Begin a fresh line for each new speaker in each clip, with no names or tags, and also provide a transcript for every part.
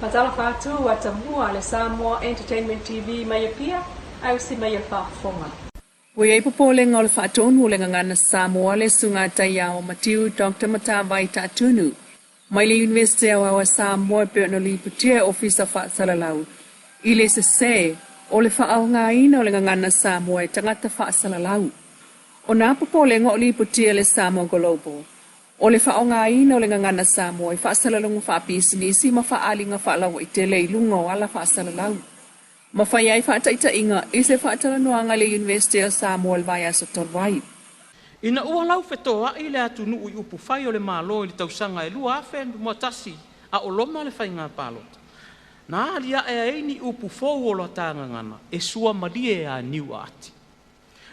Matala fatu watamua le Samoa Entertainment TV mai pia au si mai whaafonga.
Oi ei popolenga o le whaatonu o le ngangana Samoa le sunga taia o Matiu Dr. Matavai Tatunu. Mai le University wa Samoa pe no li putia ofisa whaasalalau. I le se o le whaaonga ina o le ngangana Samoa e tangata whaasalalau. O nā popolenga o li putia le Samoa Global. O le whaonga ina o le ngangana Samoa i whaasalalungu whaapisinisi ma whaalinga whaalawa i te leilunga o ala whaasalalau. Ma whai ai whaataita inga i se whaatalanuanga le University of Samoa le vai aso tolwai.
Ina ua lau whetoa i le atu nuu i upu whai o le mālo i le tausanga e lua awhen muatasi a o loma le whai ngā pālota. Nā alia e aini upu fōu o la tāngangana e sua malie a niu ati.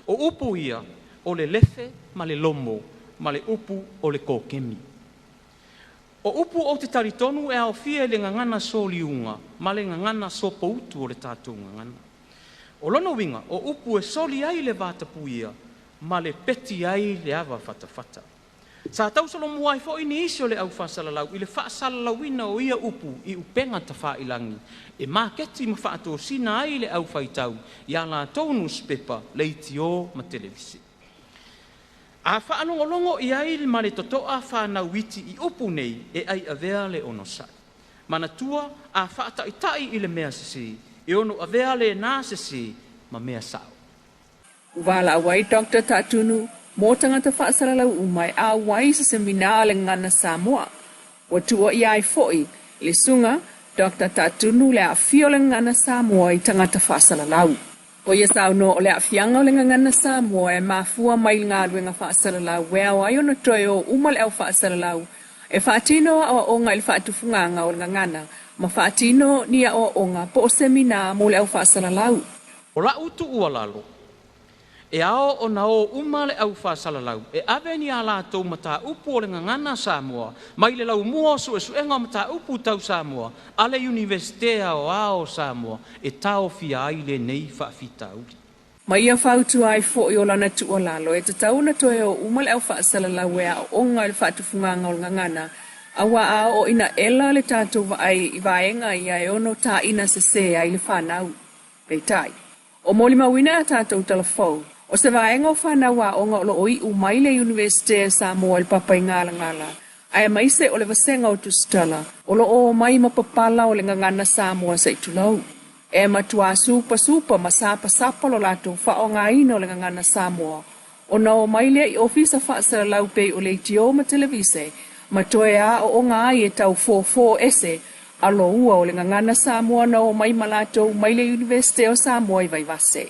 O upu ia o le lefe ma le lomo ma le upu o le kōkemi. O upu o te taritonu e ao fia le ngangana so liunga, ma le ngangana so poutu o le tātou ngangana. O lono winga, o upu e soli ai le vātapuia, ma le peti ai le awa whatawhata. Sa tausalo muai fo ini isi o le au whasalalau, i le whaasalalauina o ia upu i upenga ta whailangi, e māketi ma whaato sina ai le au whaitau, i ala tonu spepa le itio ma televisi. A whaanongolongo i ai ma le totoa whanauiti i upu nei e ai avea le ono sai. Mana tua a whaataitai i le mea sisi, e ono avea le nā sisi ma mea sao.
Wala awai Dr. Tatunu, mō tangata whaasalalau umai a awai sa semina le ngana Samoa. Wa tua i ai foi, le sunga, Dr. Tatunu le a fio le ngana Samoa i tangata whaasalalau. O ia sao no o le afianga o le ngangana Samoa e mafua mai ngā ruenga whaasalalau wea o ai ona toi o uma le au whaasalalau e whaatino a o ngā il whaatufunganga o le ngangana ma whaatino ni a o onga po o semina mo le au whaasalalau.
O la utu ua lalo, e ao o na o uma le au whaasalalau e ave ni a lātou mata upu o le ngangana Samoa mai le lau mua o su e suenga mata upu tau Samoa a le Universitea o ao Samoa e tau fia ai le nei whaafita uri.
Mai ia whautu ai fo i o lana tu o lalo e te tauna toe o uma le au whaasalalau e a o onga il whaatufunganga o le ngangana a wa a o ina ela le tātou vai i vaenga i a e ono tā ina se se ai le whanau. Peitai. O moli mawina a tātou telefou. O se vaenga o whanau a onga o lo oi u mai le University of Samoa il papai ngala ngala. Ai mai se o le vasenga o tustala. O lo o mai mapapala o le ngangana Samoa sa itulau. E matua supa ma sapa lo lato whaonga ina o le ngangana Samoa. O na o mai le i ofisa whaasara laupe o le itio ma televise. Ma toe a o onga ai e tau 4 ese. Alo ua o le ngangana Samoa na o mai malato mai le University of Samoa i vai vase.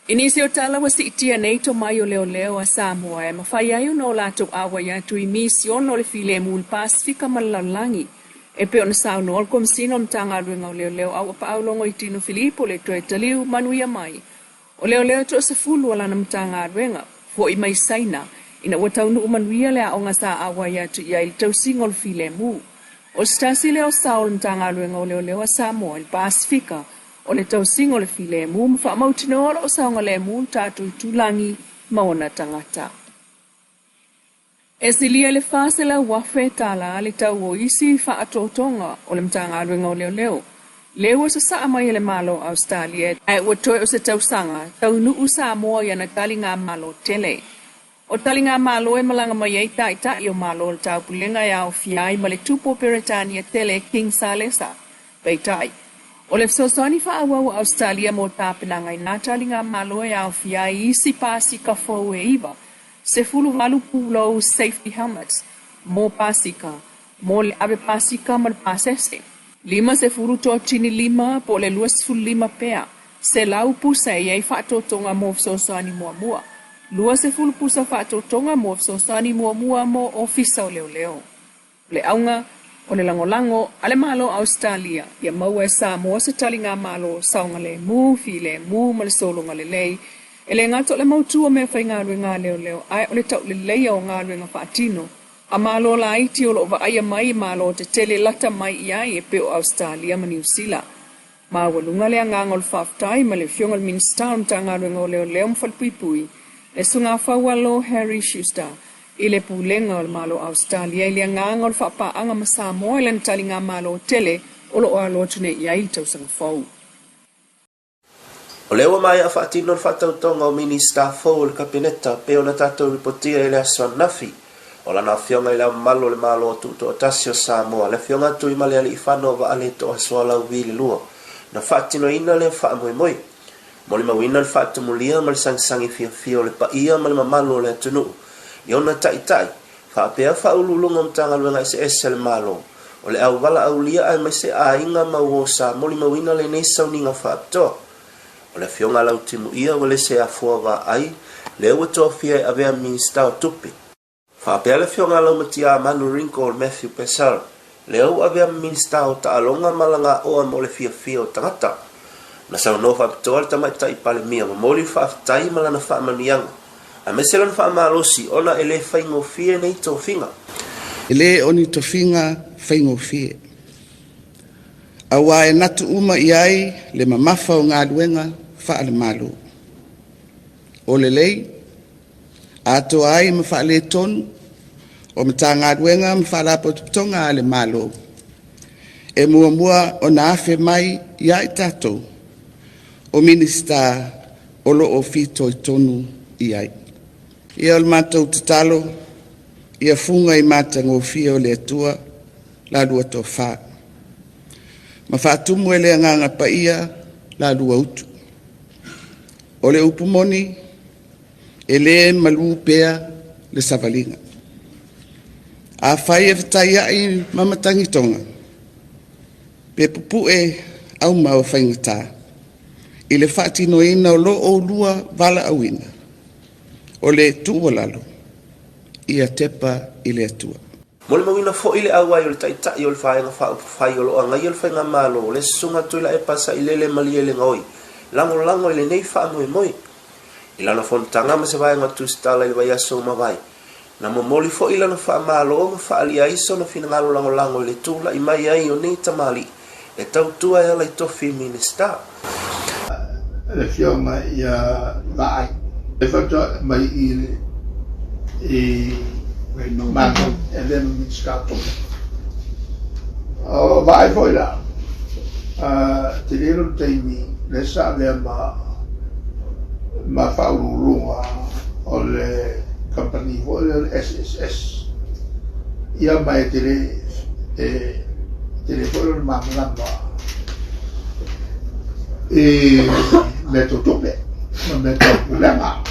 Inisi o tala wa si itia nei to mai o leo a Samoa e mawhai ai o no lato awa ia tu i misi o no le file mul Pasifika malalangi. E pe o na sao no al komsino mtanga ruenga o leo au pa au longo i tino Filipo le toe taliu manuia mai. O leo to se fulu ala na mtanga ruenga fo i mai saina ina watau nu manuia le a onga sa awa ia tu ia il tau singol file mu. O stasi leo sao mtanga ruenga o leo a Samoa il Pasifika. O le tau singo le file mu mwha mautino o saonga le mu tātou tulangi maona tangata. E silia le whasela wafe tala le tau o isi whaatotonga o le mtanga aruenga o leo. Leo sa saa mai le malo Australia e ua toi o se tau sanga tau nuu Samoa ia na tali ngā malo tele. O tali ngā malo e malanga mai ei taita i o malo le tau pulenga ia o fiai ma le tupo Peretania tele King Salesa. Peitai. O le sosoni whaawau Australia mo tāpenanga i nātali ngā maloe au fia i isi Pasika fōu e iwa. Se fulu walu pūlau safety helmets, mo Pasika, mo le ave Pasika ma le pasese. 5 se fulu tō tini 5 po le 25 pea. Se lau pusa e ei whaatotonga mo sosoni mua. 2 se fulu pusa whaatotonga mo sosoni mua mo ofisa o leo. Le aunga, o le langolango, ale malo Australia, ia maua e Samoa se tali ngā malo saunga le mu, file mu, ma le solonga le lei. E le ngato le mautua mea whai ngā rui ngā leo, ai o le tau le leia o ngā rui ngā whaatino. A malo la iti o lo wa aia mai malo te tele lata mai iai e peo Australia ma New Zealand. Ma walunga le ngangol whaftai ma le fiongal minister mta ngā rui ngā leo mwhalpuipui. Le sunga whawalo Harry Schuster. I le pulenga o le malo Australia, I le nganga o le whapaanga ma Samoa, I le tali ngā malo tele, o lo alo tune I ai tausanga fau.
O lewa mai a whaatino le whatautonga o Minista Fou o le kabineta, pe o na tātou ripotia e le asuan nafi. O la na fionga I le malo le malo o tuto o tasi o Samoa, le fionga tu I male ali I whano wa ale to a soala u Vili lua. Na whaatino ina le wha moi moi. Mo le mawina le whaatumulia ma le sangisangi fia o le paia ma le mamalo le atunu. I ona tai, whaapea whaululunga mtanga luenga I se ese le malo. O le au wala au lia ai mai se a inga mauosa, mo le mawina le neisa uninga whaaptoa. O le fionga lau timu ia o le se a fua wa ai, le ua tofia I avea minista o tupi. Whaapea le fionga lau matia manu rinko o Matthew Pesal, le ua avea minista o taalonga malanga oa mo le fia o tangata. Na sao no whaaptoa le tamaita I pale mia, ma moli whaafitai malana whaamanianga. A meselan whaamalosi, ona ele whaingo fia nei tō whinga.
Ele oni to finga whaingo fie. Awa e natu uma I ai le mamafa o ngā duenga whaale malo. O le lei, ato ai ma whaale tonu, o mta ngā duenga ma whaala potonga le malo. E mua o na afe mai I ai tatou, o minista o lo o fito I tonu I ai. Ia o le mātou tatalo, ia funga I mata ngofia o le atua, la lua to wha. Ma whaatumu e le anganga pa ia, la lua utu. O le upumoni, e le malu pea le savalinga. A whai e whatai ai mamatangi tonga. Pe pupu e au mau whaingata. I le whaatino ina o lo o lua vala awina. O le tua lalo. Ia tepa I le atua.
Mo le mawina fo I le awai o le taitai o le whaenga whai o lo angai o le whainga malo, le sunga tuila e pasa I le mali e le ngoi. Lango I le nei wha moi. I lana fontanga ma se vaenga tu stala I le vaiaso mawai. Na momoli fo I lana wha malo o ma wha ali aiso na fina ngalo lango I le tula I mai ai o nei tamali. E tau tua e ala I tofi minista.
Le fionga ia vai. E whata mai I mano e le minskato. O vai foi lá. Tanielu teimi le sa le ma faululunga o le company o le SSS. Ia mai telefono ma lamba. E metto tope, ma metto problema.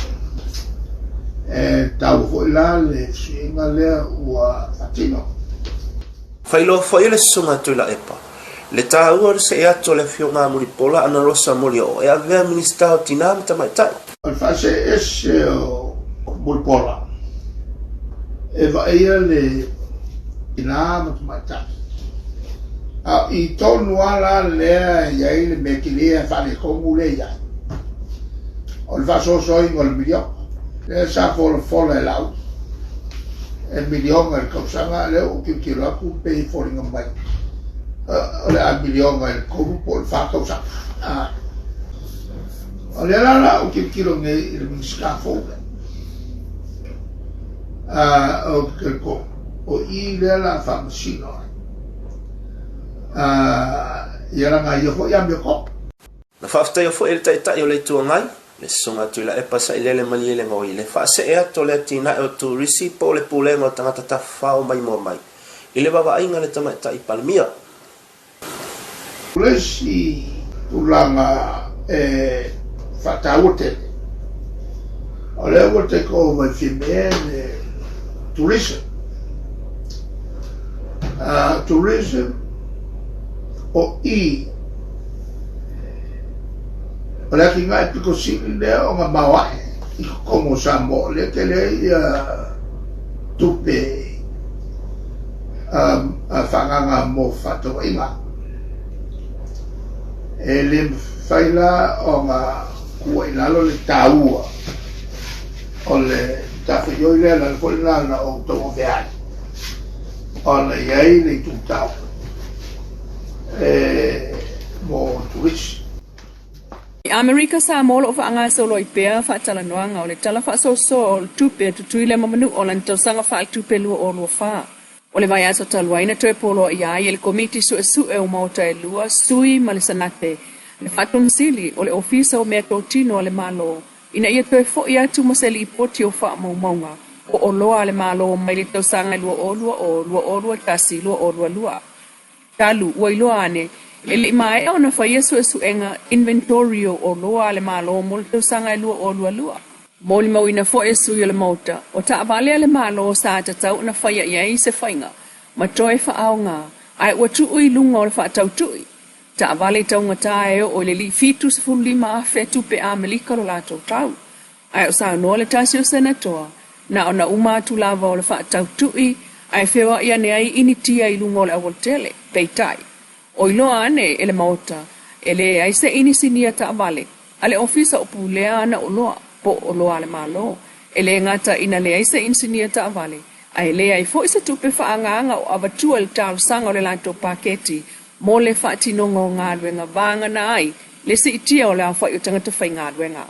Tau foi lá le singa le ua fatino.
Whailo foi le sunga tuila epa. Le tāua se e ato le fionga muri pola ana rosa moli o e avea minista o tina mta mai tai.
Al fase ese o muri pola. E va ia le tina mta mai tai. I tonu ala lea iai le mekilia fale kongu le iai. O le faso soi ngol milion. Le sa fola e lau. E milion al kausanga le o kikilo aku pei foringa mai. O le a milion al korupo le fa kausanga. O le ala o kikilo ngai il minska fola. O kiko. O I le ala fa masino. Ia ranga ia ho ia me ko.
Na whaftai o fo e le taitai o le tua ngai, le sunga tuila e pasa I lele mali ele ngoi, le whaase e ato le tina e o tu risi po le pulenga o tangata ta whao mai mo mai. I le wawa ainga le tamaitai palmia.
Resi tulanga e whataute. O le wote ko mai whimene tourism. Tourism o I o le ki ngai piko sili le o ngā mawai I kongo Samoa le ke le tupe whanganga mo whato inga e le whaila o ngā kua inalo le tāua o le tawhioi le la whaila o tongo veai o le iei le tutau mo turis.
Amerika sa mo lo fa anga so lo ipea fa tala noanga o le tala fa so tupe tutuile mamanu o lan to sanga fa tupe lu o lo fa. O le vai aso talwaina toe polo ia i le komiti su e o Samoa-Leilua sui ma le sanate. Le fatum sili o le ofisa o mea tino le malo. Ina ia toe fo ia tu maseli ipoti o fa maumaunga. O loa le malo mai le tausanga lua o lua tasi lua o lua. Talu, wailoa ane. Ele mai o na fa yesu enga inventorio o loa le malo mo le tausanga lua o lua. Moli mau ina fo esu yo le mauta, o ta vale le malo sa ta tau na faya ia i se fainga, ma toi fa aunga, ai watu ui lunga o le fa tau tui. Ta vale tau ngata e o le li fitu se fuli ma fe tupe a melika lo lato tau. Ai o sa no le tasi o senatoa, na ona uma tu lava o le fa tau tui, ai fewa ia ne ai initia i lunga o le awoltele, peitai. O ilo ane ele mauta, ele ai se inisinia ta vale, ale ofisa o pulea ana o loa, po o loa le malo. Ele ngata ina le aise insinia ta avale. Ai le ai fo isa tupe whaanganga o avatua le tau sanga o le lanto paketi. Mo le whaatinonga o ngādwenga vanga na ai. Le se itia o le awha i o tangata whai ngādwenga.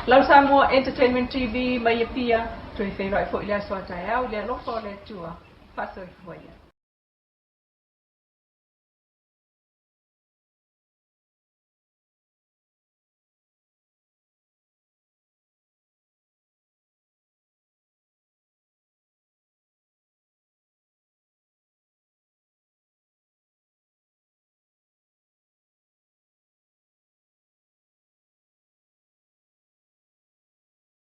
Lau Samoa Entertainment TV mai pia. Tui whai rai fo i lea soa tai au. Lea loko le tua. Paso i fwaya.